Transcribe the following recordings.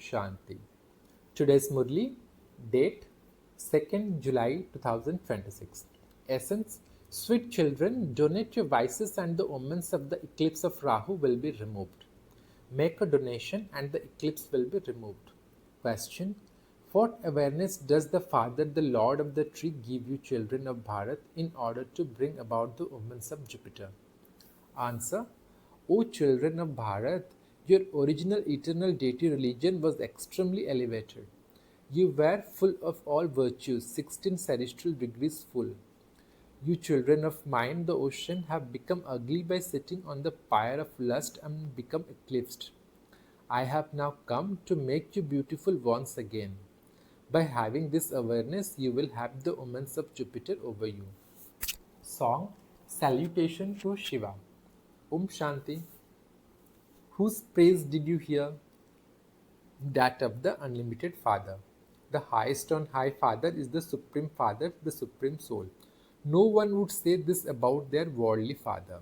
Shanti. Today's Murli, date 2nd July 2026. Essence: Sweet children, donate your vices and the omens of the eclipse of Rahu will be removed. Make a donation and the eclipse will be removed. Question: What awareness does the Father, the Lord of the tree, give you children of Bharat in order to bring about the omens of Jupiter? Answer: O children of Bharat, your original eternal deity religion was extremely elevated. You were full of all virtues, 16 celestial degrees full. You children of mine, the ocean, have become ugly by sitting on the pyre of lust and become eclipsed. I have now come to make you beautiful once again. By having this awareness, you will have the omens of Jupiter over you. Song: Salutation to Shiva. Om Shanti. Whose praise did you hear? That of the unlimited Father. The highest on high Father is the Supreme Father, the Supreme Soul. No one would say this about their worldly Father.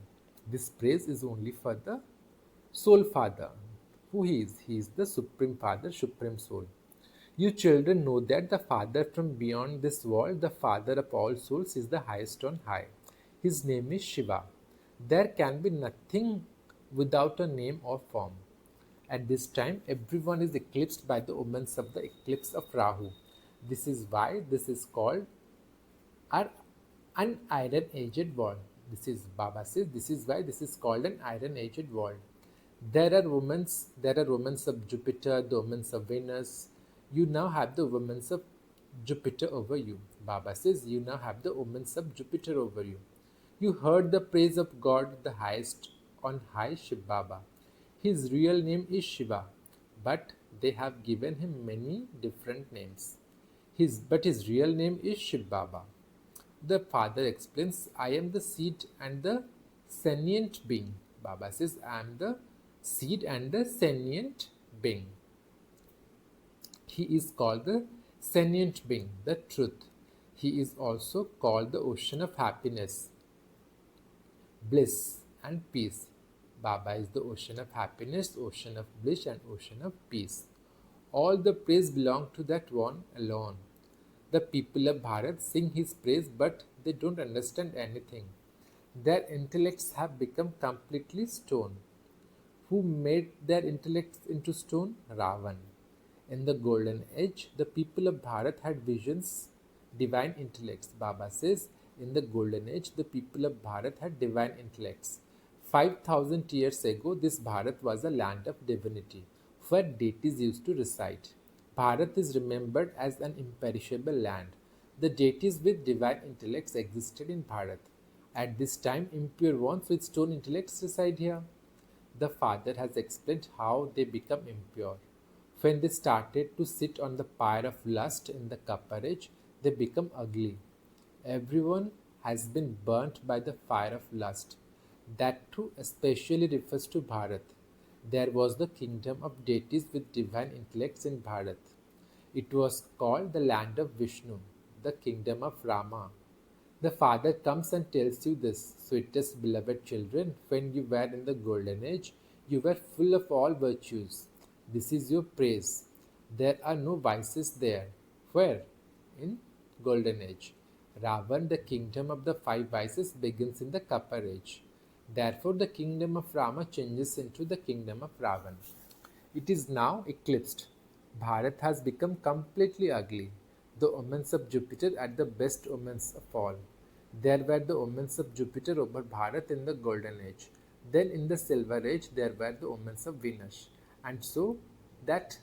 This praise is only for the Soul Father. Who he is? He is the Supreme Father, Supreme Soul. You children know that the Father from beyond this world, the Father of all souls, is the highest on high. His name is Shiva. There can be nothing without a name or form. At this time, everyone is eclipsed by the omens of the eclipse of Rahu. This is why this is called an iron-aged world. This is Baba says. This is why this is called an iron-aged world. There are omens of Jupiter, the omens of Venus. You now have the omens of Jupiter over you. Baba says you now have the omens of Jupiter over you. You heard the praise of God, the highest on high, Shiv Baba. His real name is Shiva, but they have given him many different names. But his real name is Shiv Baba. The Father explains, I am the seed and the sentient being. Baba says, I am the seed and the sentient being. He is called the sentient being, the truth. He is also called the ocean of happiness, bliss and peace. Baba is the ocean of happiness, ocean of bliss and ocean of peace. All the praise belong to that one alone. The people of Bharat sing his praise, but they don't understand anything. Their intellects have become completely stone. Who made their intellects into stone? Ravan. In the golden age, the people of Bharat had visions, divine intellects. Baba says, in the golden age, the people of Bharat had divine intellects. 5,000 years ago, this Bharat was a land of divinity, where deities used to reside. Bharat is remembered as an imperishable land. The deities with divine intellects existed in Bharat. At this time, impure ones with stone intellects reside here. The Father has explained how they become impure. When they started to sit on the pyre of lust in the copper age, they become ugly. Everyone has been burnt by the fire of lust. That too especially refers to Bharat. There was the kingdom of deities with divine intellects in Bharat. It was called the land of Vishnu, the kingdom of Rama. The Father comes and tells you this, sweetest beloved children, when you were in the golden age, you were full of all virtues. This is your praise. There are no vices there. Where? In golden age. Ravan, the kingdom of the five vices, begins in the copper age. Therefore, the kingdom of Rama changes into the kingdom of Ravan. It is now eclipsed. Bharat has become completely ugly. The omens of Jupiter are the best omens of all. There were the omens of Jupiter over Bharat in the golden age. Then in the silver age, there were the omens of Venus. And so that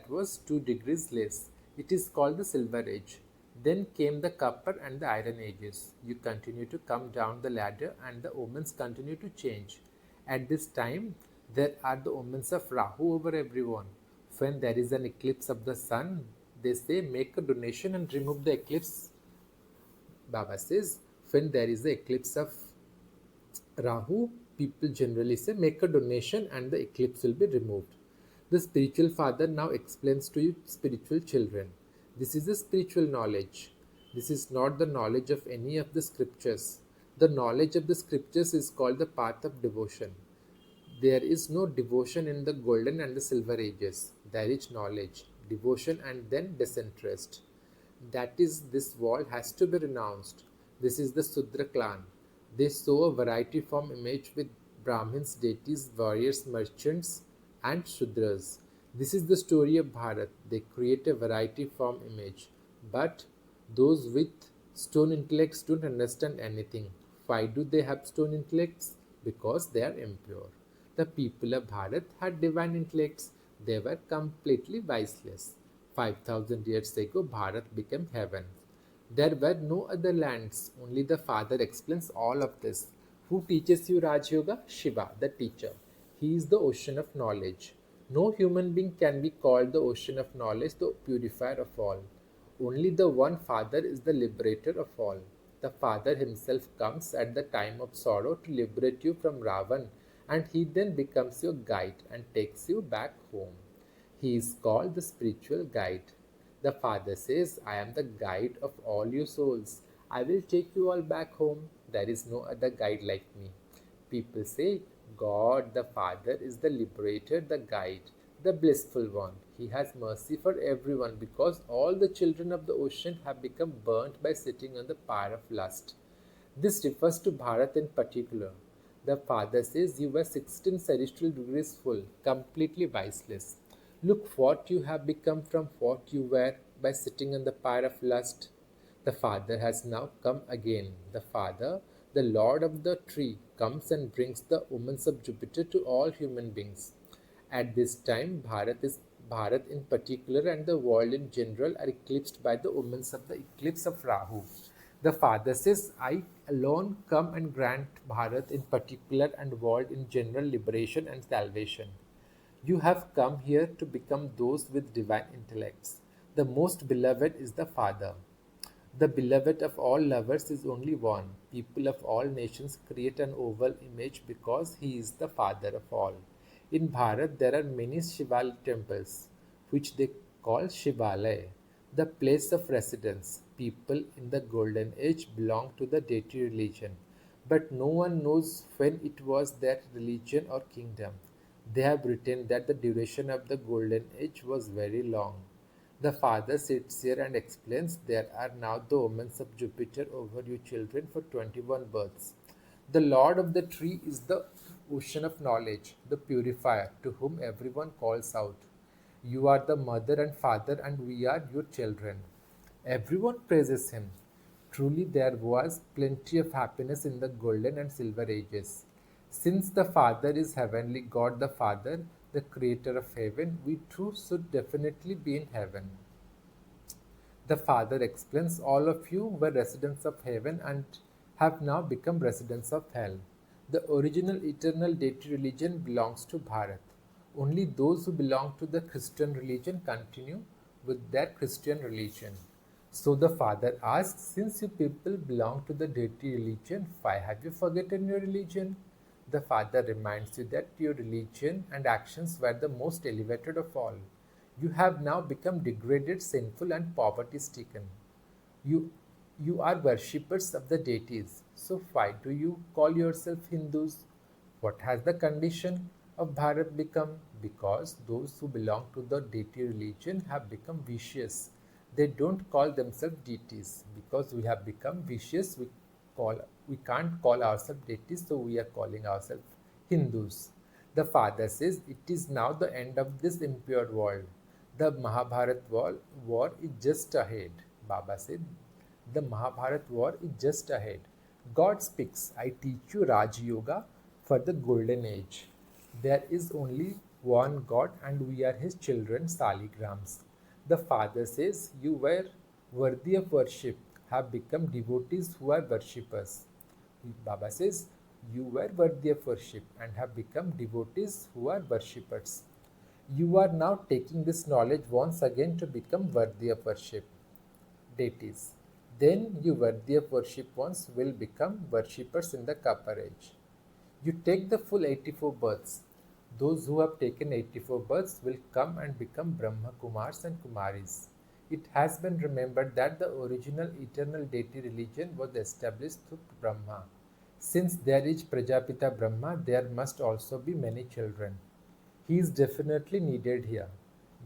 was 2 degrees less. It is called the silver age. Then came the copper and the iron ages. You continue to come down the ladder and the omens continue to change. At this time, there are the omens of Rahu over everyone. When there is an eclipse of the sun, they say make a donation and remove the eclipse. Baba says, when there is the eclipse of Rahu, people generally say make a donation and the eclipse will be removed. The spiritual father now explains to you spiritual children. This is a spiritual knowledge. This is not the knowledge of any of the scriptures. The knowledge of the scriptures is called the path of devotion. There is no devotion in the golden and the silver ages. There is knowledge, devotion, and then disinterest. That is, this world has to be renounced. This is the Sudra clan. They sow a variety form image with Brahmins, deities, warriors, merchants, and Shudras. This is the story of Bharat. They create a variety form image. But those with stone intellects don't understand anything. Why do they have stone intellects? Because they are impure. The people of Bharat had divine intellects. They were completely viceless. 5,000 years ago, Bharat became heaven. There were no other lands. Only the Father explains all of this. Who teaches you Raj Yoga? Shiva, the teacher. He is the ocean of knowledge. No human being can be called the ocean of knowledge, the purifier of all. Only the one Father is the liberator of all. The Father himself comes at the time of sorrow to liberate you from Ravan, and he then becomes your guide and takes you back home. He is called the spiritual guide. The Father says, I am the guide of all you souls. I will take you all back home. There is no other guide like me. People say, God the Father is the liberator, the guide, the blissful one. He has mercy for everyone because all the children of the ocean have become burnt by sitting on the pyre of lust. This refers to Bharat in particular. The Father says you were 16 celestial degrees full, completely viceless. Look what you have become from what you were by sitting on the pyre of lust. The Father has now come again. The Father, the Lord of the tree, comes and brings the omens of Jupiter to all human beings. At this time, Bharat in particular and the world in general are eclipsed by the omens of the eclipse of Rahu. The Father says, I alone come and grant Bharat in particular and world in general liberation and salvation. You have come here to become those with divine intellects. The most beloved is the Father. The beloved of all lovers is only one. People of all nations create an oval image because he is the Father of all. In Bharat, there are many Shival temples, which they call Shivalaya, the place of residence. People in the Golden Age belong to the deity religion, but no one knows when it was their religion or kingdom. They have written that the duration of the Golden Age was very long. The Father sits here and explains there are now the omens of Jupiter over you children for 21 births. The Lord of the tree is the ocean of knowledge, the purifier to whom everyone calls out. You are the mother and father, and we are your children. Everyone praises him. Truly, there was plenty of happiness in the golden and silver ages. Since the Father is heavenly God the Father, the creator of heaven, we too should definitely be in heaven. The Father explains all of you were residents of heaven and have now become residents of hell. The original eternal deity religion belongs to Bharat. Only those who belong to the Christian religion continue with their Christian religion. So the Father asks, since you people belong to the deity religion, why have you forgotten your religion? The Father reminds you that your religion and actions were the most elevated of all. You have now become degraded, sinful, and poverty-stricken. You, you are worshippers of the deities. So why do you call yourself Hindus? What has the condition of Bharat become? Because those who belong to the deity religion have become vicious. They don't call themselves deities. Because we have become vicious, we can't call ourselves deities, so we are calling ourselves Hindus. The Father says it is now the end of this impure world. The Mahabharat war is just ahead. Baba said, the Mahabharat war is just ahead. God speaks, I teach you Raj Yoga for the golden age. There is only one God and we are his children, Saligrams. The Father says, you were worthy of worship, have become devotees who are worshippers. Baba says, you were worthy of worship and have become devotees who are worshippers. You are now taking this knowledge once again to become worthy of worship, deities. Then you worthy of worship ones will become worshippers in the Copper Age. You take the full 84 births. Those who have taken 84 births will come and become Brahma Kumars and Kumaris. It has been remembered that the original eternal deity religion was established through Brahma. Since there is Prajapita Brahma, there must also be many children. He is definitely needed here.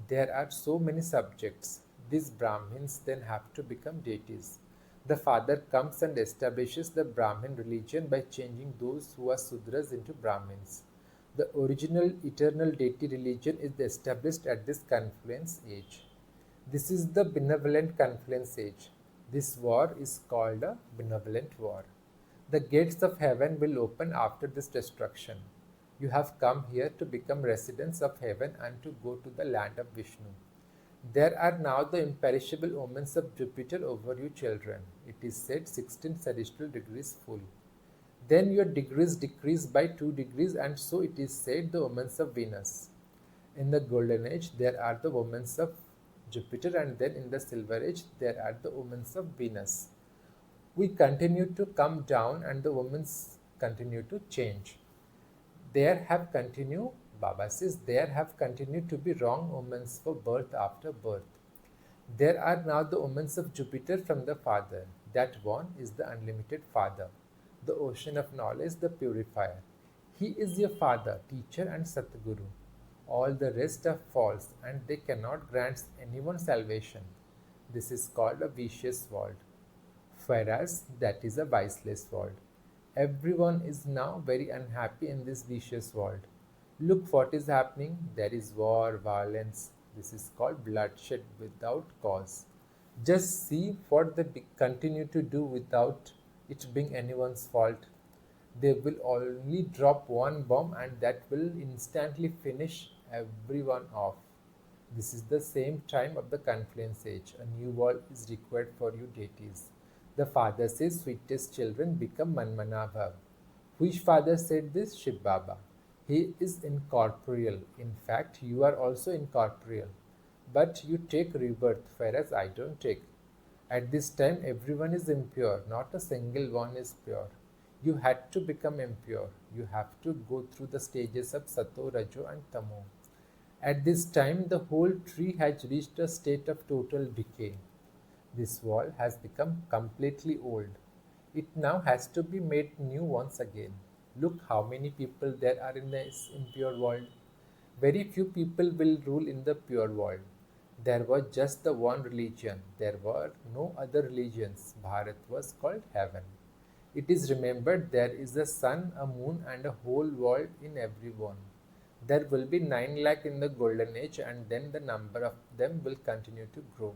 There are so many subjects. These Brahmins then have to become deities. The father comes and establishes the Brahmin religion by changing those who are Sudras into Brahmins. The original eternal deity religion is established at this confluence age. This is the benevolent confluence age. This war is called a benevolent war. The gates of heaven will open after this destruction. You have come here to become residents of heaven and to go to the land of Vishnu. There are now the imperishable omens of Jupiter over you children. It is said 16 celestial degrees full. Then your degrees decrease by 2 degrees, and so it is said the omens of Venus. In the golden age there are the omens of Jupiter, and then in the silver age there are the omens of Venus. We continue to come down and the omens continue to change. There have continued, Baba says, there have continued to be wrong omens for birth after birth. There are now the omens of Jupiter from the Father. That one is the unlimited Father, the ocean of knowledge, the purifier. He is your Father, teacher, and Satguru. All the rest are false, and they cannot grant anyone salvation. This is called a vicious world, whereas that is a viceless world. Everyone is now very unhappy in this vicious world. Look what is happening. There is war, violence. This is called bloodshed without cause. Just see what they continue to do without it being anyone's fault. They will only drop one bomb and that will instantly finish everyone off. This is the same time of the confluence age. A new world is required for you deities. The father says, sweetest children become Manmanabhav. Which father said this? Shiv Baba. He is incorporeal. In fact, you are also incorporeal. But you take rebirth, whereas I don't take. At this time, everyone is impure. Not a single one is pure. You had to become impure. You have to go through the stages of Sato, Rajo and Tamo. At this time, the whole tree has reached a state of total decay. This wall has become completely old. It now has to be made new once again. Look how many people there are in this impure world. Very few people will rule in the pure world. There was just the one religion. There were no other religions. Bharat was called heaven. It is remembered there is a sun, a moon and a whole world in every one. There will be 9 lakh in the golden age, and then the number of them will continue to grow.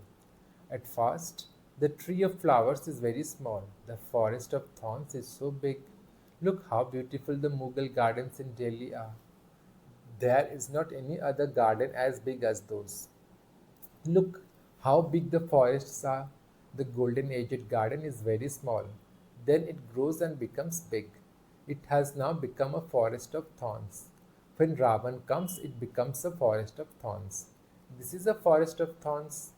At first, the tree of flowers is very small. The forest of thorns is so big. Look how beautiful the Mughal gardens in Delhi are. There is not any other garden as big as those. Look how big the forests are. The golden aged garden is very small. Then it grows and becomes big. It has now become a forest of thorns. When Ravan comes, it becomes a forest of thorns. This is a forest of thorns.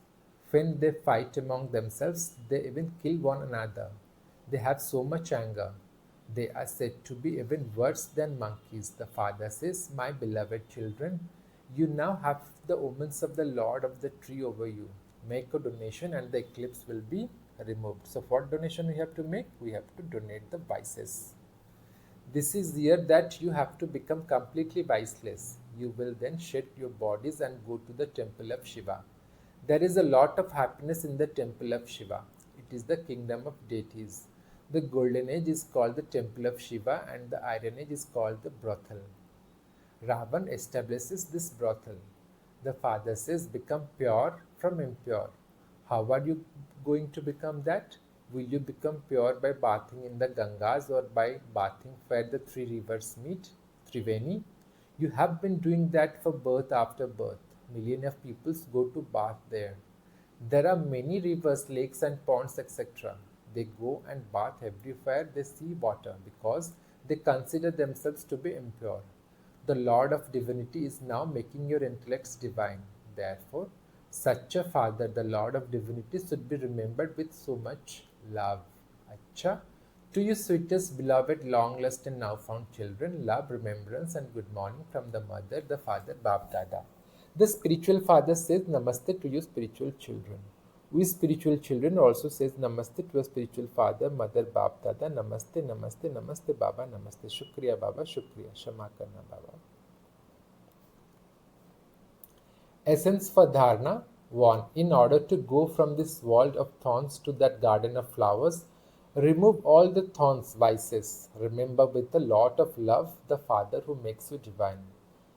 When they fight among themselves, they even kill one another. They have so much anger. They are said to be even worse than monkeys. The father says, my beloved children, you now have the omens of the Lord of the tree over you. Make a donation and the eclipse will be removed. So what donation we have to make? We have to donate the vices. This is the year that you have to become completely viceless. You will then shed your bodies and go to the temple of Shiva. There is a lot of happiness in the temple of Shiva. It is the kingdom of deities. The golden age is called the temple of Shiva and the iron age is called the brothel. Ravan establishes this brothel. The father says, become pure from impure. How are you going to become that? Will you become pure by bathing in the Gangas or by bathing where the 3 rivers meet, Triveni? You have been doing that for birth after birth. Millions of people go to bath there. There are many rivers, lakes and ponds, etc. They go and bath everywhere they see water because they consider themselves to be impure. The Lord of Divinity is now making your intellects divine. Therefore, such a father, the Lord of Divinity, should be remembered with so much love. Acha. To you sweetest, beloved, long lost and now found children, love, remembrance and good morning from the mother, the father, Bab Dada. The spiritual father says Namaste to you spiritual children. We spiritual children also says Namaste to a spiritual father, mother, Bab Dada. Namaste, Namaste, Namaste Baba, Namaste. Shukriya Baba, Shukriya. Shama Karna Baba. Essence for dharana 1. In order to go from this world of thorns to that garden of flowers, remove all the thorns, vices. Remember with a lot of love the Father who makes you divine.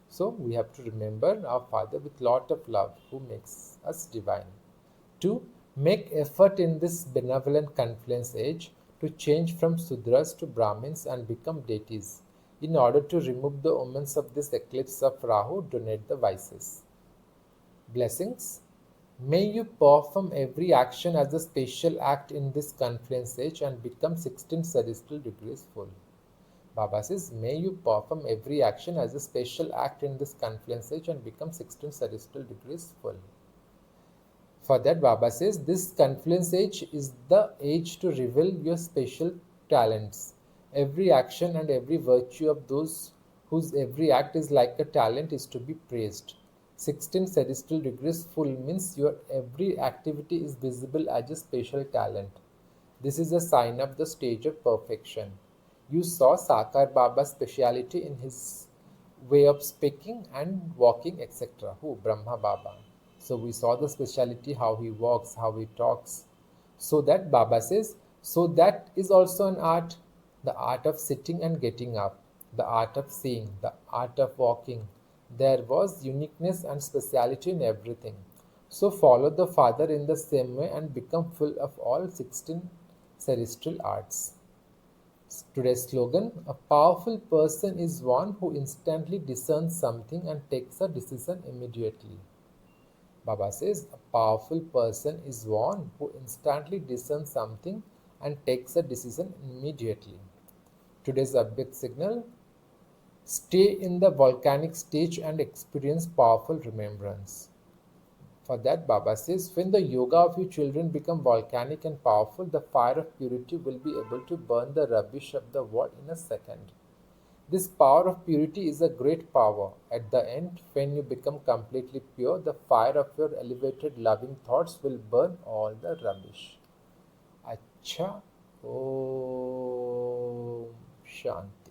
So we have to remember our Father with lot of love who makes us divine. 2. Make effort in this benevolent confluence age to change from Sudras to Brahmins and become deities. In order to remove the omens of this eclipse of Rahu, donate the vices. Blessings. May you perform every action as a special act in this confluence age and become 16 celestial degrees full. Baba says, may you perform every action as a special act in this confluence age and become 16 celestial degrees full. For that, Baba says, this confluence age is the age to reveal your special talents. Every action and every virtue of those whose every act is like a talent is to be praised. 16 celestial degrees full means your every activity is visible as a special talent. This is a sign of the stage of perfection. You saw Sakar Baba's speciality in his way of speaking and walking, etc. Who? Brahma Baba. So we saw the speciality, how he walks, how he talks. So that Baba says, so that is also an art, the art of sitting and getting up, the art of seeing, the art of walking. There was uniqueness and speciality in everything. So follow the Father in the same way and become full of all 16 celestial arts. Today's slogan, a powerful person is one who instantly discerns something and takes a decision immediately. Baba says, a powerful person is one who instantly discerns something and takes a decision immediately. Today's Abhyakt signal, stay in the volcanic stage and experience powerful remembrance. For that, Baba says, when the yoga of your children become volcanic and powerful, the fire of purity will be able to burn the rubbish of the world in a second. This power of purity is a great power. At the end, when you become completely pure, the fire of your elevated loving thoughts will burn all the rubbish. Acha. Om Shanti.